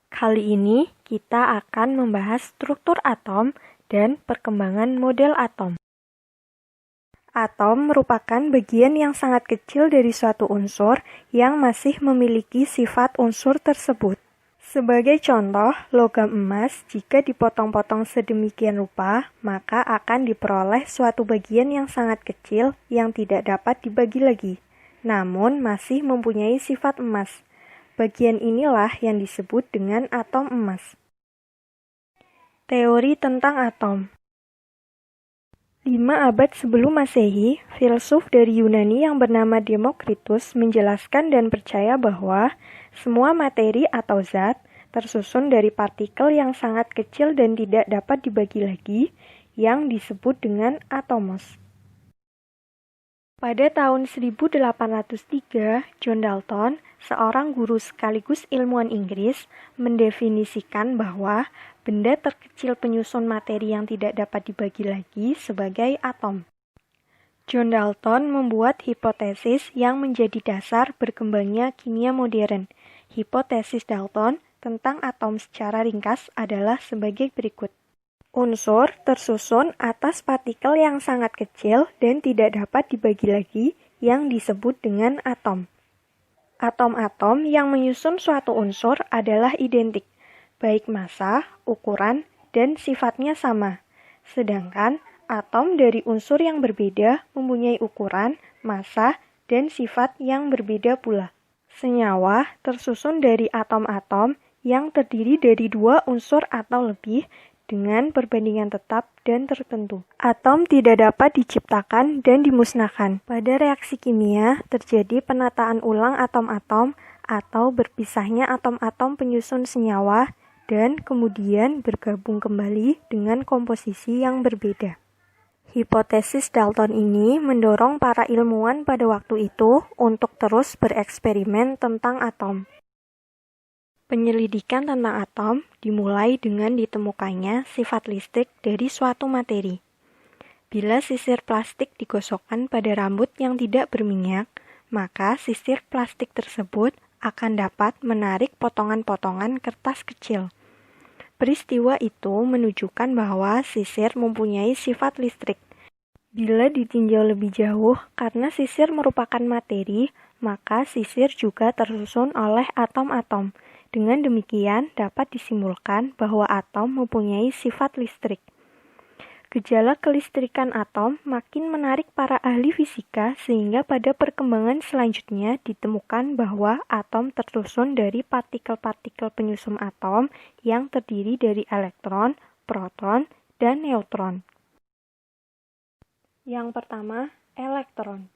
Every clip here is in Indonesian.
Kali ini kita akan membahas struktur atom dan perkembangan model atom. Atom merupakan bagian yang sangat kecil dari suatu unsur yang masih memiliki sifat unsur tersebut. Sebagai contoh, logam emas jika dipotong-potong sedemikian rupa, maka akan diperoleh suatu bagian yang sangat kecil yang tidak dapat dibagi lagi, namun masih mempunyai sifat emas. Bagian inilah yang disebut dengan atom emas. Teori tentang atom. 5 abad sebelum Masehi, filsuf dari Yunani yang bernama Demokritus menjelaskan dan percaya bahwa semua materi atau zat tersusun dari partikel yang sangat kecil dan tidak dapat dibagi lagi, yang disebut dengan atomos. Pada tahun 1803, John Dalton, seorang guru sekaligus ilmuwan Inggris, mendefinisikan bahwa benda terkecil penyusun materi yang tidak dapat dibagi lagi sebagai atom. John Dalton membuat hipotesis yang menjadi dasar berkembangnya kimia modern. Hipotesis Dalton tentang atom secara ringkas adalah sebagai berikut. Unsur tersusun atas partikel yang sangat kecil dan tidak dapat dibagi lagi, yang disebut dengan atom. Atom-atom yang menyusun suatu unsur adalah identik, baik massa, ukuran, dan sifatnya sama. Sedangkan atom dari unsur yang berbeda mempunyai ukuran, massa, dan sifat yang berbeda pula. Senyawa tersusun dari atom-atom yang terdiri dari 2 unsur atau lebih dengan perbandingan tetap dan tertentu. Atom tidak dapat diciptakan dan dimusnahkan. Pada reaksi kimia, terjadi penataan ulang atom-atom atau berpisahnya atom-atom penyusun senyawa dan kemudian bergabung kembali dengan komposisi yang berbeda. Hipotesis Dalton ini mendorong para ilmuwan pada waktu itu untuk terus bereksperimen tentang atom. Penyelidikan tentang atom dimulai dengan ditemukannya sifat listrik dari suatu materi. Bila sisir plastik digosokkan pada rambut yang tidak berminyak, maka sisir plastik tersebut akan dapat menarik potongan-potongan kertas kecil. Peristiwa itu menunjukkan bahwa sisir mempunyai sifat listrik. Bila ditinjau lebih jauh, karena sisir merupakan materi, maka sisir juga tersusun oleh atom-atom. Dengan demikian, dapat disimpulkan bahwa atom mempunyai sifat listrik. Gejala kelistrikan atom makin menarik para ahli fisika sehingga pada perkembangan selanjutnya ditemukan bahwa atom tersusun dari partikel-partikel penyusun atom yang terdiri dari elektron, proton, dan neutron. Yang pertama, elektron.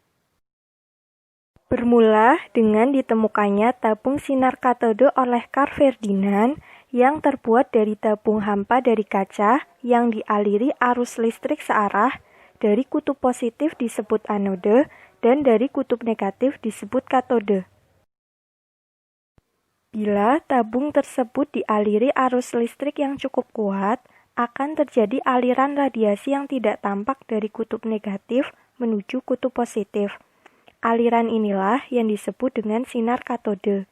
Bermula dengan ditemukannya tabung sinar katode oleh Carl Ferdinand yang terbuat dari tabung hampa dari kaca yang dialiri arus listrik searah, dari kutub positif disebut anode dan dari kutub negatif disebut katode. Bila tabung tersebut dialiri arus listrik yang cukup kuat, akan terjadi aliran radiasi yang tidak tampak dari kutub negatif menuju kutub positif. Aliran inilah yang disebut dengan sinar katode.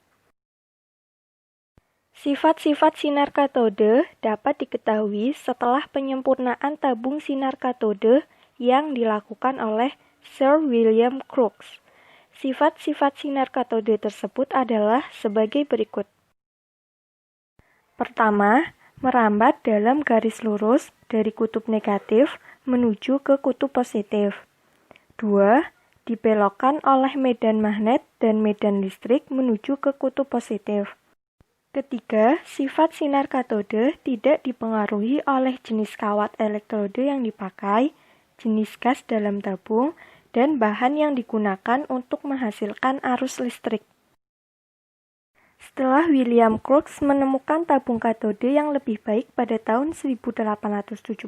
Sifat-sifat sinar katode dapat diketahui setelah penyempurnaan tabung sinar katode yang dilakukan oleh Sir William Crookes. Sifat-sifat sinar katode tersebut adalah sebagai berikut. Pertama, merambat dalam garis lurus dari kutub negatif menuju ke kutub positif. 2. Dibelokkan oleh medan magnet dan medan listrik menuju ke kutub positif. Ketiga, sifat sinar katode tidak dipengaruhi oleh jenis kawat elektrode yang dipakai, jenis gas dalam tabung, dan bahan yang digunakan untuk menghasilkan arus listrik. Setelah William Crookes menemukan tabung katode yang lebih baik pada tahun 1879,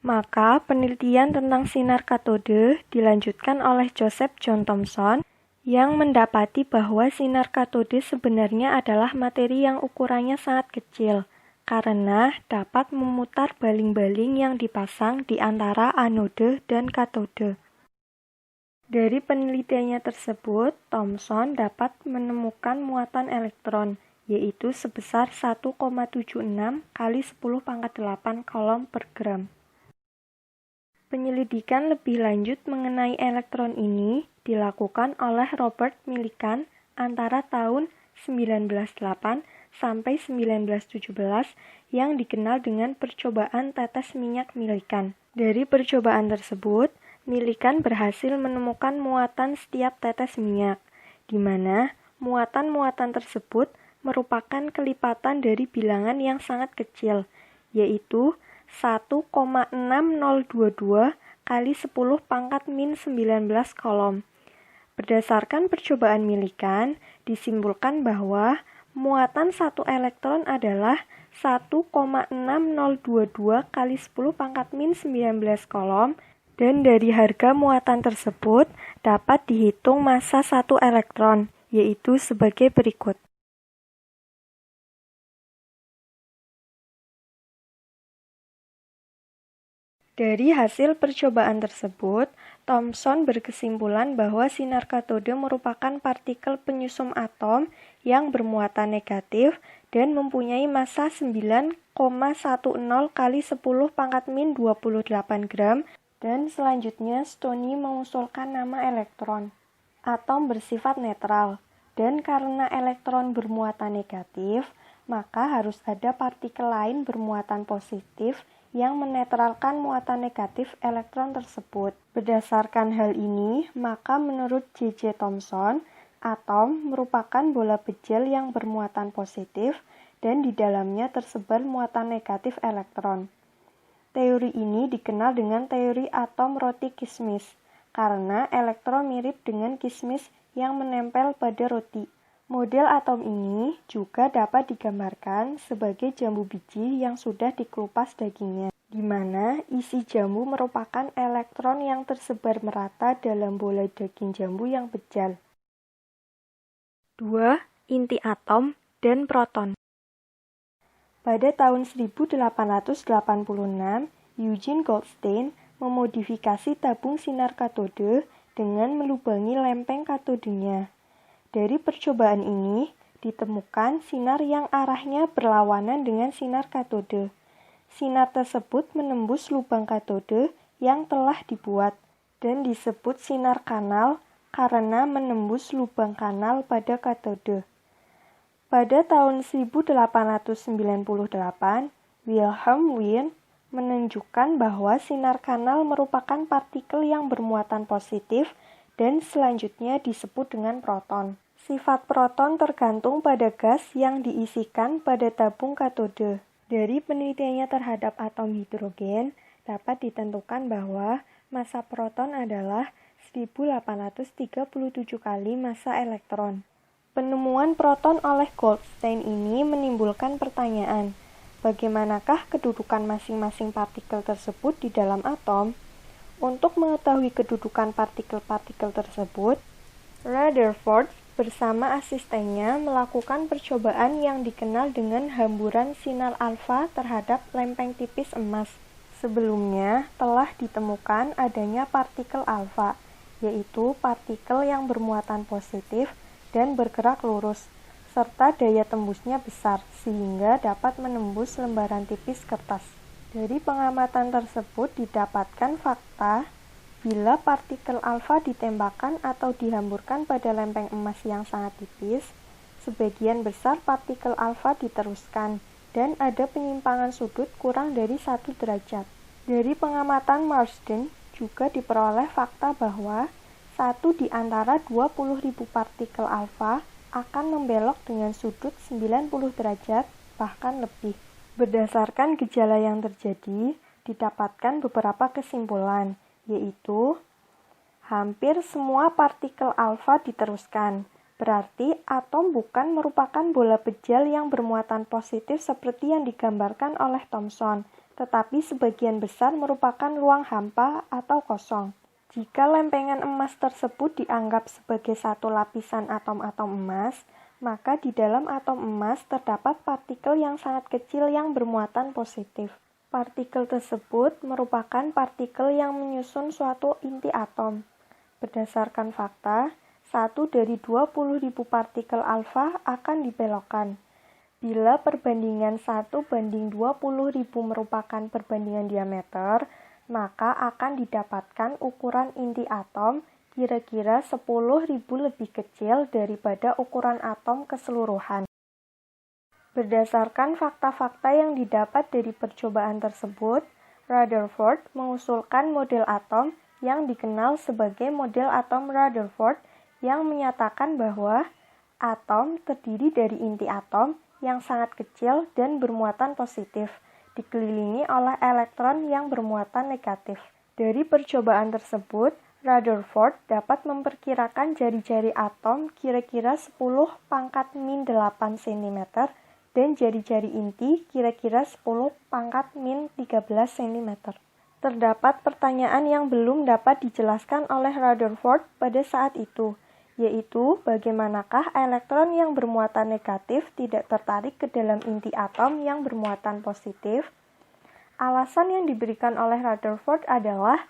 maka penelitian tentang sinar katode dilanjutkan oleh Joseph John Thomson yang mendapati bahwa sinar katode sebenarnya adalah materi yang ukurannya sangat kecil karena dapat memutar baling-baling yang dipasang di antara anode dan katode. Dari penelitiannya tersebut, Thomson dapat menemukan muatan elektron yaitu sebesar 1,76 kali 10 pangkat 8 coulomb per gram. Penyelidikan lebih lanjut mengenai elektron ini dilakukan oleh Robert Millikan antara tahun 1908 sampai 1917 yang dikenal dengan percobaan tetes minyak Millikan. Dari percobaan tersebut, Millikan berhasil menemukan muatan setiap tetes minyak, di mana muatan-muatan tersebut merupakan kelipatan dari bilangan yang sangat kecil, yaitu 1,6022 kali 10 pangkat min 19 coulomb. Berdasarkan percobaan Millikan, disimpulkan bahwa muatan satu elektron adalah 1,6022 kali 10 pangkat min 19 coulomb, dan dari harga muatan tersebut dapat dihitung massa satu elektron, yaitu sebagai berikut. Dari hasil percobaan tersebut, Thomson berkesimpulan bahwa sinar katode merupakan partikel penyusun atom yang bermuatan negatif dan mempunyai massa 9,10 kali 10 pangkat min 28 gram, dan selanjutnya Stoney mengusulkan nama elektron. Atom bersifat netral, dan karena elektron bermuatan negatif, maka harus ada partikel lain bermuatan positif yang menetralkan muatan negatif elektron tersebut. Berdasarkan hal ini, maka menurut J.J. Thomson, atom merupakan bola bejel yang bermuatan positif dan di dalamnya tersebar muatan negatif elektron. Teori ini dikenal dengan teori atom roti kismis, karena elektron mirip dengan kismis yang menempel pada roti. Model atom ini juga dapat digambarkan sebagai jambu biji yang sudah dikelupas dagingnya, di mana isi jambu merupakan elektron yang tersebar merata dalam bola daging jambu yang bejal. 2. Inti atom dan proton. Pada tahun 1886, Eugene Goldstein memodifikasi tabung sinar katode dengan melubangi lempeng katodenya. Dari percobaan ini, ditemukan sinar yang arahnya berlawanan dengan sinar katode. Sinar tersebut menembus lubang katode yang telah dibuat, dan disebut sinar kanal karena menembus lubang kanal pada katode. Pada tahun 1898, Wilhelm Wien menunjukkan bahwa sinar kanal merupakan partikel yang bermuatan positif dan selanjutnya disebut dengan proton. Sifat proton tergantung pada gas yang diisikan pada tabung katode. Dari penelitiannya terhadap atom hidrogen, dapat ditentukan bahwa massa proton adalah 1837 kali massa elektron. Penemuan proton oleh Goldstein ini menimbulkan pertanyaan, bagaimanakah kedudukan masing-masing partikel tersebut di dalam atom? Untuk mengetahui kedudukan partikel-partikel tersebut, Rutherford bersama asistennya melakukan percobaan yang dikenal dengan hamburan sinar alfa terhadap lempeng tipis emas. Sebelumnya telah ditemukan adanya partikel alfa, yaitu partikel yang bermuatan positif dan bergerak lurus, serta daya tembusnya besar sehingga dapat menembus lembaran tipis kertas. Dari pengamatan tersebut didapatkan fakta bila partikel alfa ditembakkan atau dihamburkan pada lempeng emas yang sangat tipis, sebagian besar partikel alfa diteruskan dan ada penyimpangan sudut kurang dari 1 derajat. Dari pengamatan Marsden juga diperoleh fakta bahwa satu di antara 20.000 partikel alfa akan membelok dengan sudut 90 derajat bahkan lebih. Berdasarkan gejala yang terjadi, didapatkan beberapa kesimpulan, yaitu hampir semua partikel alfa diteruskan. Berarti atom bukan merupakan bola bejel yang bermuatan positif seperti yang digambarkan oleh Thomson, tetapi sebagian besar merupakan ruang hampa atau kosong. Jika lempengan emas tersebut dianggap sebagai satu lapisan atom-atom emas, maka di dalam atom emas terdapat partikel yang sangat kecil yang bermuatan positif. Partikel tersebut merupakan partikel yang menyusun suatu inti atom. Berdasarkan fakta, 1 dari 20.000 partikel alfa akan dibelokkan. Bila perbandingan 1:20.000 merupakan perbandingan diameter, maka akan didapatkan ukuran inti atom kira-kira 10.000 lebih kecil daripada ukuran atom keseluruhan. Berdasarkan fakta-fakta yang didapat dari percobaan tersebut, Rutherford mengusulkan model atom yang dikenal sebagai model atom Rutherford yang menyatakan bahwa atom terdiri dari inti atom yang sangat kecil dan bermuatan positif, dikelilingi oleh elektron yang bermuatan negatif. Dari percobaan tersebut, Rutherford dapat memperkirakan jari-jari atom kira-kira 10⁻⁸ cm dan jari-jari inti kira-kira 10⁻13 cm. Terdapat pertanyaan yang belum dapat dijelaskan oleh Rutherford pada saat itu, yaitu bagaimanakah elektron yang bermuatan negatif tidak tertarik ke dalam inti atom yang bermuatan positif? Alasan yang diberikan oleh Rutherford adalah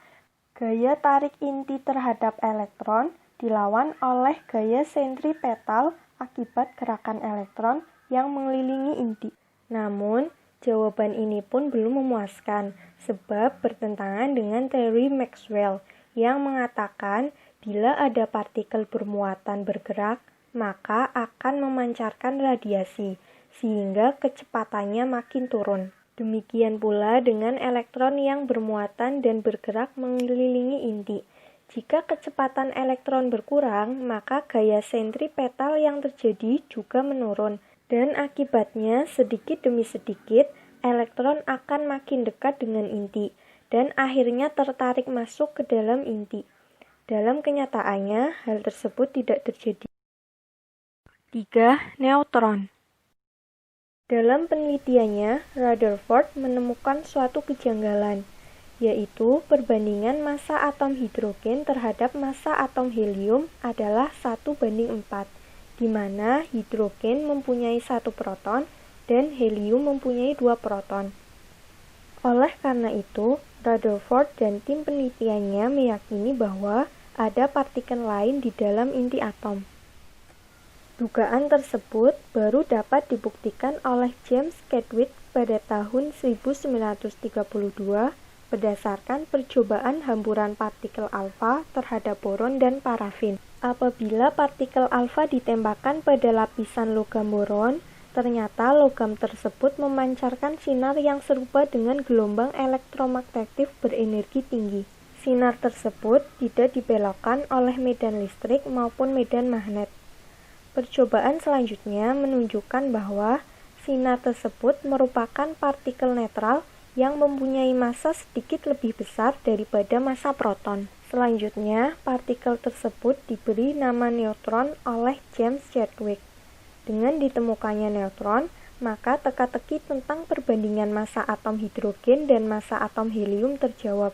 gaya tarik inti terhadap elektron dilawan oleh gaya sentripetal akibat gerakan elektron yang mengelilingi inti. Namun, jawaban ini pun belum memuaskan, sebab bertentangan dengan teori Maxwell yang mengatakan bila ada partikel bermuatan bergerak, maka akan memancarkan radiasi, sehingga kecepatannya makin turun. Demikian pula dengan elektron yang bermuatan dan bergerak mengelilingi inti. Jika kecepatan elektron berkurang, maka gaya sentripetal yang terjadi juga menurun, dan akibatnya sedikit demi sedikit, elektron akan makin dekat dengan inti, dan akhirnya tertarik masuk ke dalam inti. Dalam kenyataannya, hal tersebut tidak terjadi. 3. Neutron. Dalam penelitiannya, Rutherford menemukan suatu kejanggalan, yaitu perbandingan massa atom hidrogen terhadap massa atom helium adalah 1:4, di mana hidrogen mempunyai 1 proton dan helium mempunyai 2 proton. Oleh karena itu, Rutherford dan tim penelitiannya meyakini bahwa ada partikel lain di dalam inti atom. Dugaan tersebut baru dapat dibuktikan oleh James Chadwick pada tahun 1932 berdasarkan percobaan hamburan partikel alfa terhadap boron dan parafin. Apabila partikel alfa ditembakkan pada lapisan logam boron, ternyata logam tersebut memancarkan sinar yang serupa dengan gelombang elektromagnetik berenergi tinggi. Sinar tersebut tidak dibelokkan oleh medan listrik maupun medan magnet. Percobaan selanjutnya menunjukkan bahwa sinar tersebut merupakan partikel netral yang mempunyai massa sedikit lebih besar daripada massa proton. Selanjutnya, partikel tersebut diberi nama neutron oleh James Chadwick. Dengan ditemukannya neutron, maka teka-teki tentang perbandingan massa atom hidrogen dan massa atom helium terjawab.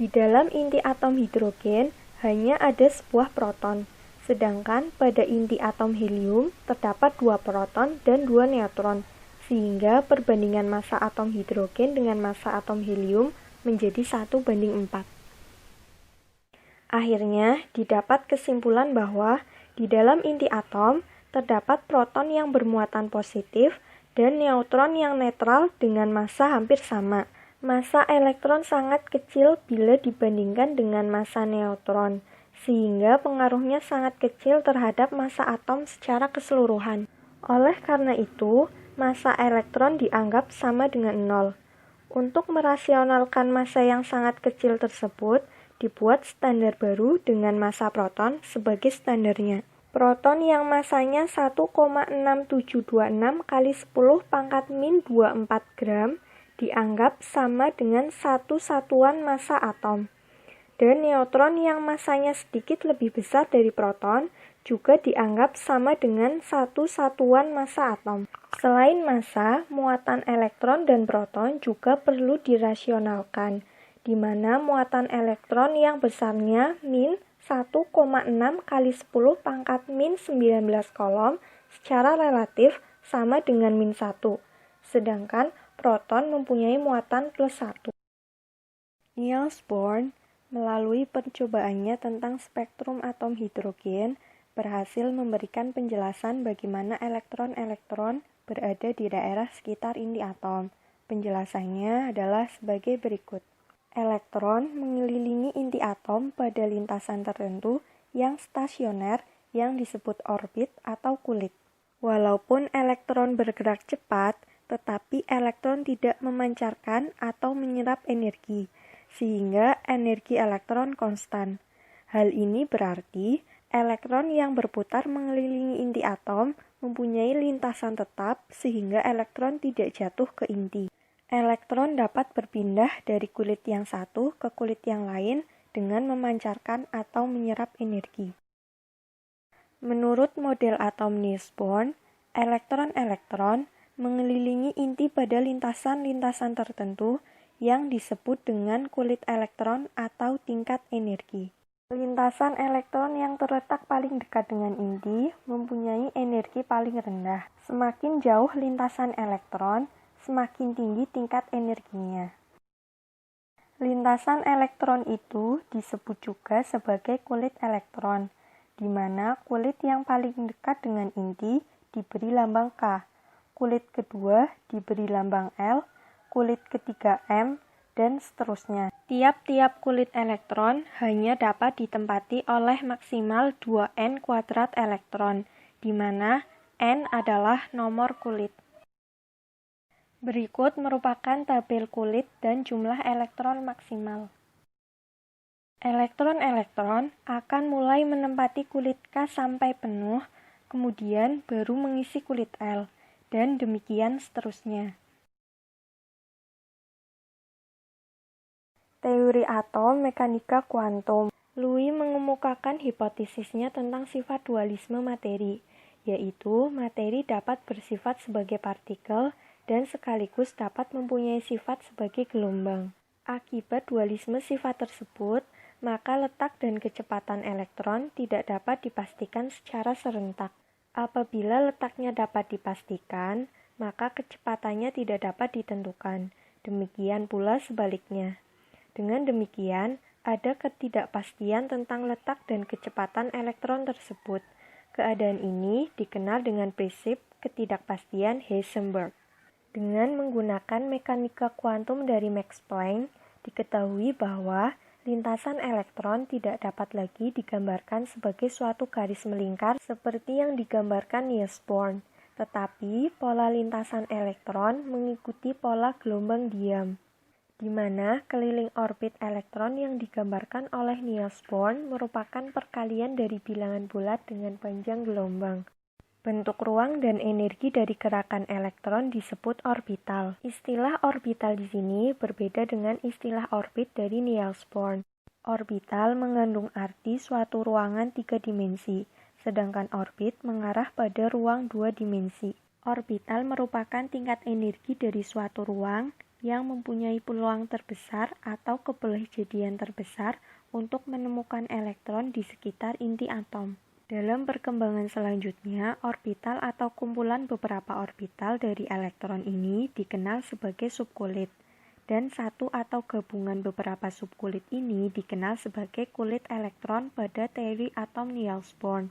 Di dalam inti atom hidrogen hanya ada sebuah proton, sedangkan pada inti atom helium terdapat 2 proton dan 2 neutron, sehingga perbandingan massa atom hidrogen dengan massa atom helium menjadi 1:4. Akhirnya, didapat kesimpulan bahwa di dalam inti atom terdapat proton yang bermuatan positif dan neutron yang netral dengan massa hampir sama. Massa elektron sangat kecil bila dibandingkan dengan massa neutron, sehingga pengaruhnya sangat kecil terhadap massa atom secara keseluruhan. Oleh karena itu, massa elektron dianggap sama dengan 0. Untuk merasionalkan massa yang sangat kecil tersebut, dibuat standar baru dengan massa proton sebagai standarnya. Proton yang massanya 1,6726 kali 10⁻⁴ gram dianggap sama dengan 1 satuan massa atom. Dan neutron yang massanya sedikit lebih besar dari proton juga dianggap sama dengan 1 satuan massa atom. Selain massa, muatan elektron dan proton juga perlu dirasionalkan, di mana muatan elektron yang besarnya min 1,6 kali 10⁻⁹ kolom secara relatif sama dengan min 1, sedangkan proton mempunyai muatan plus 1. Niels Bohr melalui percobaannya tentang spektrum atom hidrogen berhasil memberikan penjelasan bagaimana elektron-elektron berada di daerah sekitar inti atom. Penjelasannya adalah sebagai berikut. Elektron mengelilingi inti atom pada lintasan tertentu yang stasioner yang disebut orbit atau kulit. Walaupun elektron bergerak cepat, tetapi elektron tidak memancarkan atau menyerap energi, sehingga energi elektron konstan. Hal ini berarti elektron yang berputar mengelilingi inti atom mempunyai lintasan tetap sehingga elektron tidak jatuh ke inti. Elektron dapat berpindah dari kulit yang satu ke kulit yang lain dengan memancarkan atau menyerap energi. Menurut model atom Niels Bohr, elektron-elektron mengelilingi inti pada lintasan-lintasan tertentu yang disebut dengan kulit elektron atau tingkat energi. Lintasan elektron yang terletak paling dekat dengan inti mempunyai energi paling rendah. Semakin jauh lintasan elektron, semakin tinggi tingkat energinya. Lintasan elektron itu disebut juga sebagai kulit elektron, di mana kulit yang paling dekat dengan inti diberi lambang K, kulit kedua diberi lambang L, kulit ketiga M, dan seterusnya. Tiap-tiap kulit elektron hanya dapat ditempati oleh maksimal 2n kuadrat elektron, di mana n adalah nomor kulit. Berikut merupakan tabel kulit dan jumlah elektron maksimal. Elektron-elektron akan mulai menempati kulit K sampai penuh, kemudian baru mengisi kulit L, dan demikian seterusnya. Teori atom mekanika kuantum. Louis mengemukakan hipotesisnya tentang sifat dualisme materi, yaitu materi dapat bersifat sebagai partikel dan sekaligus dapat mempunyai sifat sebagai gelombang. Akibat dualisme sifat tersebut, maka letak dan kecepatan elektron tidak dapat dipastikan secara serentak. Apabila letaknya dapat dipastikan, maka kecepatannya tidak dapat ditentukan. Demikian pula sebaliknya. Dengan demikian, ada ketidakpastian tentang letak dan kecepatan elektron tersebut. Keadaan ini dikenal dengan prinsip ketidakpastian Heisenberg. Dengan menggunakan mekanika kuantum dari Max Planck, diketahui bahwa lintasan elektron tidak dapat lagi digambarkan sebagai suatu garis melingkar seperti yang digambarkan Niels Bohr, tetapi pola lintasan elektron mengikuti pola gelombang diam, di mana keliling orbit elektron yang digambarkan oleh Niels Bohr merupakan perkalian dari bilangan bulat dengan panjang gelombang. Bentuk ruang dan energi dari gerakan elektron disebut orbital. Istilah orbital di sini berbeda dengan istilah orbit dari Niels Bohr. Orbital mengandung arti suatu ruangan 3 dimensi, sedangkan orbit mengarah pada ruang 2 dimensi. Orbital merupakan tingkat energi dari suatu ruang yang mempunyai peluang terbesar atau kebolehjadian terbesar untuk menemukan elektron di sekitar inti atom. Dalam perkembangan selanjutnya, orbital atau kumpulan beberapa orbital dari elektron ini dikenal sebagai subkulit, dan satu atau gabungan beberapa subkulit ini dikenal sebagai kulit elektron pada teori atom Niels Bohr.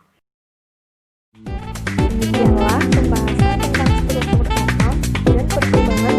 Demikianlah pembahasan tentang struktur atom dan perkembangan